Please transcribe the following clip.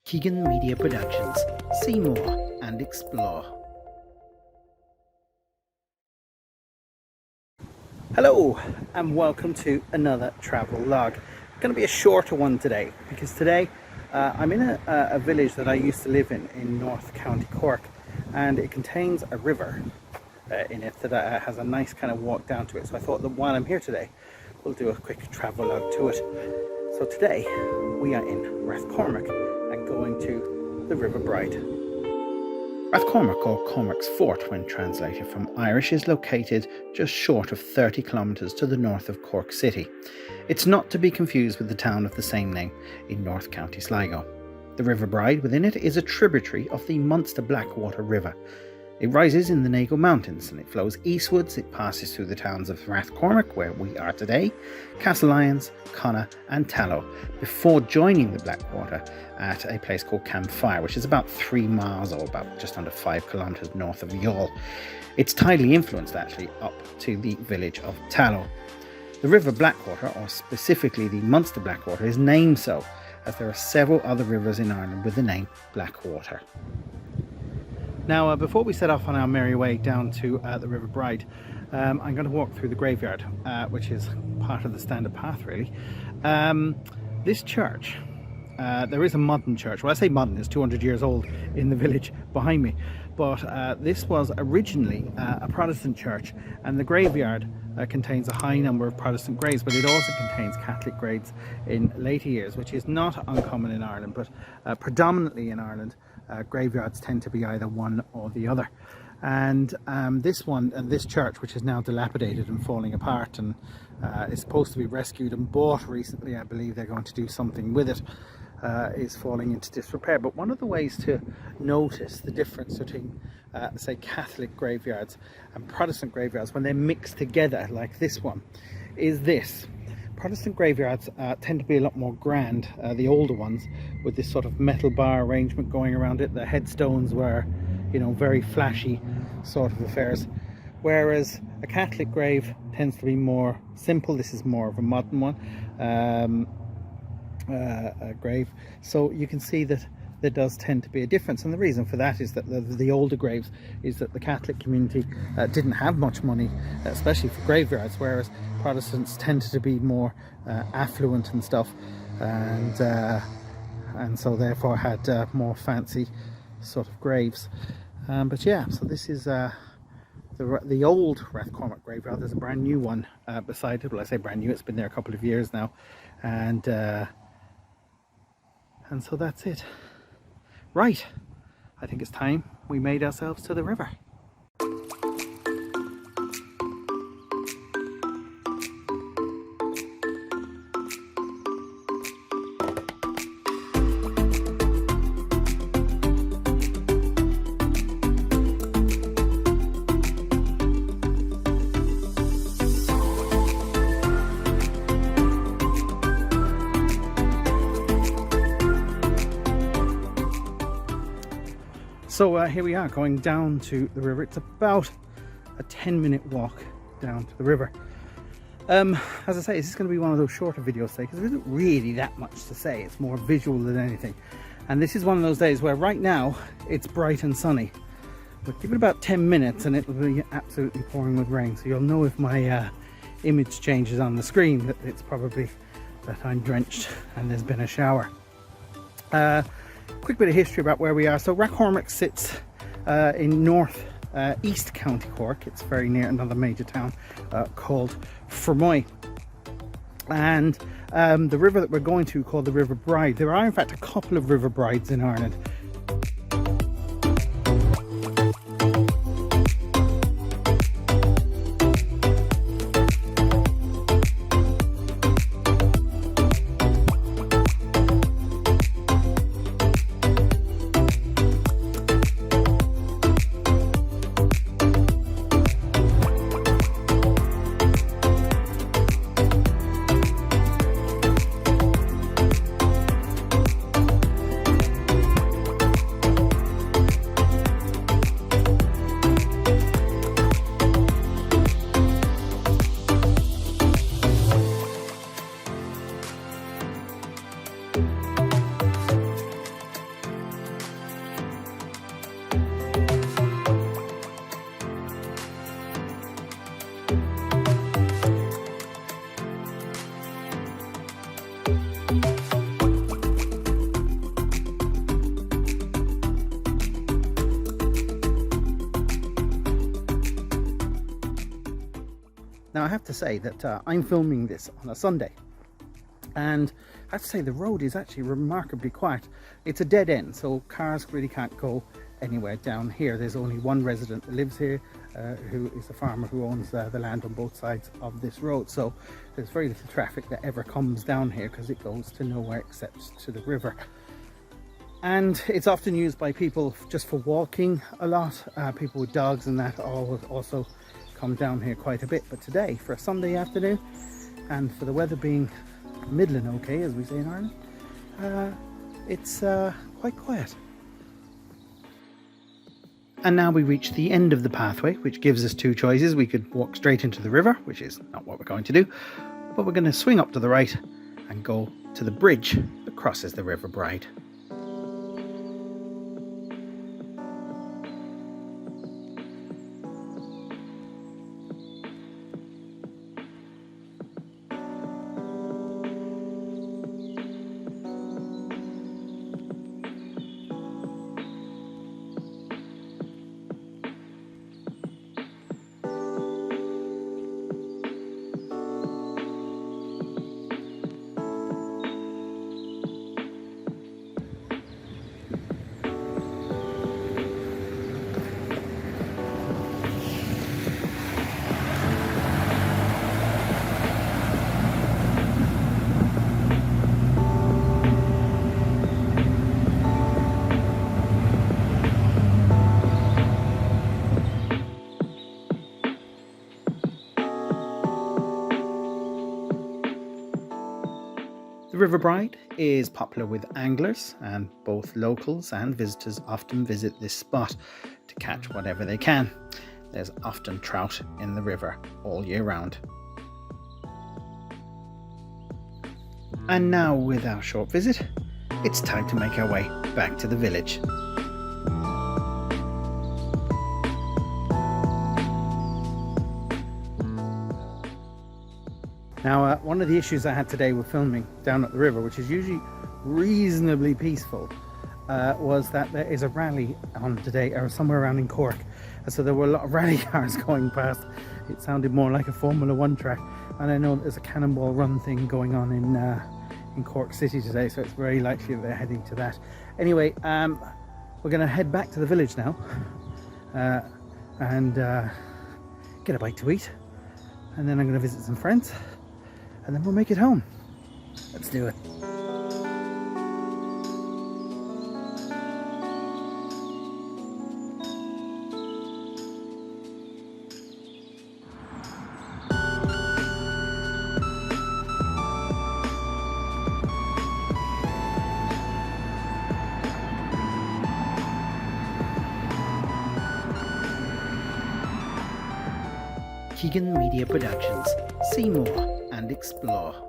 Keegan Media Productions. See more and explore. Hello and welcome to another travel log. It's going to be a shorter one today because today I'm in a village that I used to live in North County Cork, and it contains a river in it that has a nice kind of walk down to it. So I thought that while I'm here today we'll do a quick travel log to it. So today we are in Rathcormac and going to the River Bride. Rathcormac, or Cormac's Fort when translated from Irish, is located just short of 30 kilometres to the north of Cork City. It's not to be confused with the town of the same name in North County Sligo. The River Bride within it is a tributary of the Munster Blackwater River. It rises in the Nago Mountains and it flows eastwards. It passes through the towns of Rathcormac, where we are today, Castlelyons, Connacht and Tallow, before joining the Blackwater at a place called KMP, which is about 3 miles or about just under 5 kilometres north of Youghal. It's tidally influenced actually up to the village of Tallow. The River Blackwater, or specifically the Munster Blackwater, is named so as there are several other rivers in Ireland with the name Blackwater. Now, before we set off on our merry way down to the River Bride, I'm going to walk through the graveyard, which is part of the standard path really. This church, there is a modern church. Well, I say modern, it's 200 years old in the village behind me, but this was originally a Protestant church, and the graveyard contains a high number of Protestant graves, but it also contains Catholic graves in later years, which is not uncommon in Ireland, but predominantly in Ireland graveyards tend to be either one or the other. And this church, which is now dilapidated and falling apart and is supposed to be rescued and bought recently, I believe they're going to do something with it, is falling into disrepair. But one of the ways to notice the difference between say Catholic graveyards and Protestant graveyards when they're mixed together like this one is this. Protestant graveyards tend to be a lot more grand, the older ones, with this sort of metal bar arrangement going around it. The headstones were, you know, very flashy sort of affairs, whereas a Catholic grave tends to be more simple. This is more of a modern one, a grave. So you can see that there does tend to be a difference, and the reason for that is that the older graves is that the Catholic community didn't have much money, especially for graveyards, whereas Protestants tended to be more affluent and stuff, and so therefore had more fancy sort of graves. But yeah, so this is the old Rathcormac graveyard. There's a brand new one beside it. Well, I say brand new, it's been there a couple of years now, and so that's it. Right, I think it's time we made ourselves to the river. So here we are going down to the river. It's about a 10-minute walk down to the river. As I say, this is going to be one of those shorter videos today because there isn't really that much to say. It's more visual than anything. And this is one of those days where right now it's bright and sunny. But give it about 10 minutes and it'll be absolutely pouring with rain. So you'll know if my image changes on the screen that it's probably that I'm drenched and there's been a shower. Quick bit of history about where we are. So Rathcormac sits in north east County Cork. It's very near another major town called Fermoy. And the river that we're going to, called the River Bride, there are in fact a couple of River Brides in Ireland. Now I have to say that I'm filming this on a Sunday, and I have to say the road is actually remarkably quiet. It's a dead end, so cars really can't go anywhere down here. There's only one resident that lives here, who is a farmer who owns the land on both sides of this road, so there's very little traffic that ever comes down here because it goes to nowhere except to the river. And it's often used by people just for walking a lot. People with dogs and that also come down here quite a bit. But today, for a Sunday afternoon, and for the weather being middling okay, as we say in Ireland, it's quite quiet. And now we reach the end of the pathway, which gives us two choices. We could walk straight into the river, which is not what we're going to do, but we're going to swing up to the right and go to the bridge that crosses the River Bride. The River Bride is popular with anglers, and both locals and visitors often visit this spot to catch whatever they can. There's often trout in the river all year round. And now, with our short visit, it's time to make our way back to the village. Now, one of the issues I had today with filming down at the river, which is usually reasonably peaceful, was that there is a rally on today, or somewhere around in Cork. And so there were a lot of rally cars going past. It sounded more like a Formula 1 track. And I know there's a cannonball run thing going on in Cork City today, so it's very likely that they're heading to that. Anyway, we're going to head back to the village now and get a bite to eat. And then I'm going to visit some friends. And then we'll make it home. Let's do it. Keegan Media Productions. See more and explore.